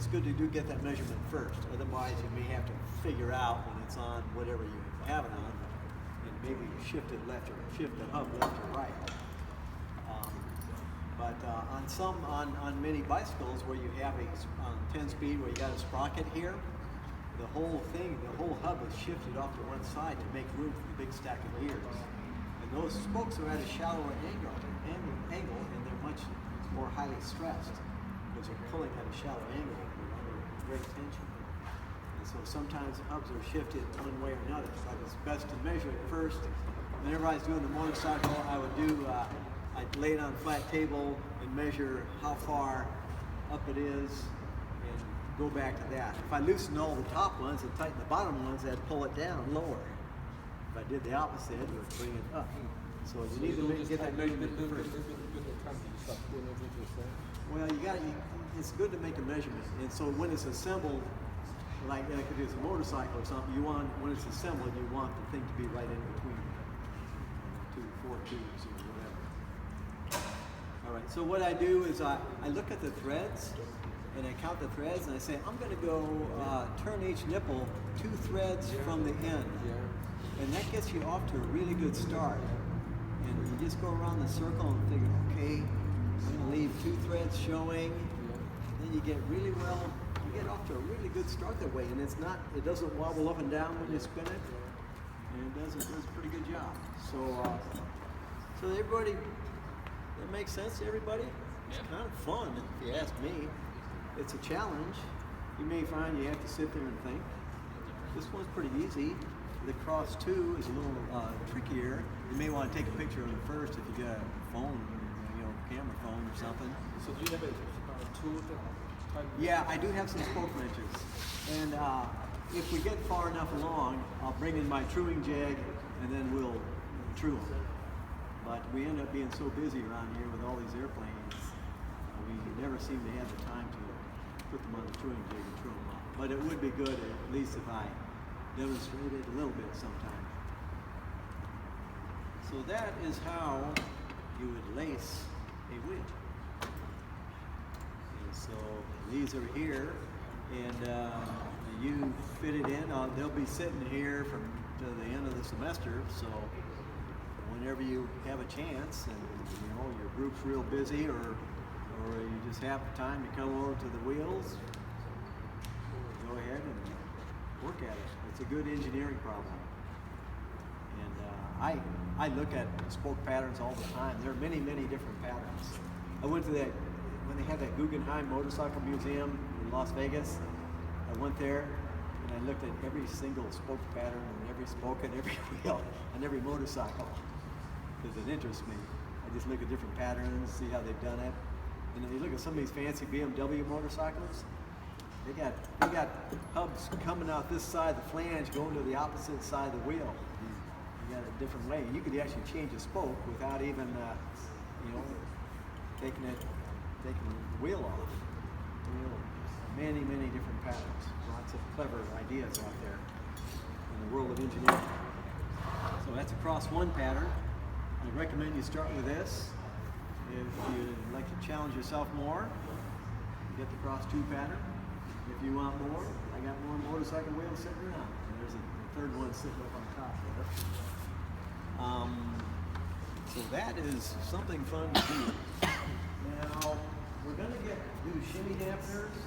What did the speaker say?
it's good to get that measurement first. Otherwise, you may have to figure out when it's on whatever you have it on, and maybe shift it left or shift the hub left or right. But on many bicycles where you have a 10-speed where you got a sprocket here, the whole hub is shifted off to one side to make room for the big stack of gears. And those spokes are at a shallower angle, and they're much more highly stressed because they're pulling at a shallow angle under great tension. And so sometimes the hubs are shifted one way or another. So it's best to measure it first. Whenever I was doing the motorcycle, I would I'd lay it on a flat table and measure how far up it is and go back to that. If I loosened all the top ones and tighten the bottom ones, I'd pull it down lower. If I did the opposite, it would bring it up. So you need to get that measurement first. Well, it's good to make a measurement. And so when it's assembled, like if it's a motorcycle or something, when it's assembled, you want the thing to be right in between four tubes or whatever. All right, so what I do is I look at the threads and I count the threads and I say, I'm gonna go turn each nipple 2 threads from the end. And that gets you off to a really good start. And you just go around the circle and figure, okay, I'm gonna leave 2 threads showing. Then you get off to a really good start that way. And it doesn't wobble up and down when you spin it. And it does a pretty good job. So everybody, that makes sense to everybody? It's kind of fun, if you ask me. It's a challenge. You may find you have to sit there and think. This one's pretty easy. The Cross 2 is a little trickier. You may want to take a picture of it first if you got a phone, camera phone or something. So do you have a tool type? Yeah, I do have some spoke wrenches. And if we get far enough along, I'll bring in my truing jig and then we'll true them. But we end up being so busy around here with all these airplanes, we never seem to have the time to put them on the truing jig and true them up. But it would be good at least if I demonstrated a little bit sometime. So that is how you would lace a wheel. And so these are here, and you fit it in. They'll be sitting here to the end of the semester. So whenever you have a chance, and your group's real busy, or you just have time to come over to the wheels, go ahead and work at it. It's a good engineering problem. And I look at spoke patterns all the time. There are many, many different patterns. I went to when they had that Guggenheim Motorcycle Museum in Las Vegas. I went there and I looked at every single spoke pattern and every spoke and every wheel and every motorcycle because it interests me. I just look at different patterns, see how they've done it. And then you look at some of these fancy BMW motorcycles. They got hubs coming out this side of the flange, going to the opposite side of the wheel. You got a different way. You could actually change a spoke without even, taking the wheel off. Many, many different patterns. Lots of clever ideas out there in the world of engineering. So that's a Cross 1 pattern. I recommend you start with this. If you'd like to challenge yourself more, get the Cross 2 pattern. If you want more, I got more motorcycle wheels sitting around. And there's a third one sitting up on top there. So that is something fun to do. Now, we're going to do shimmy dampeners.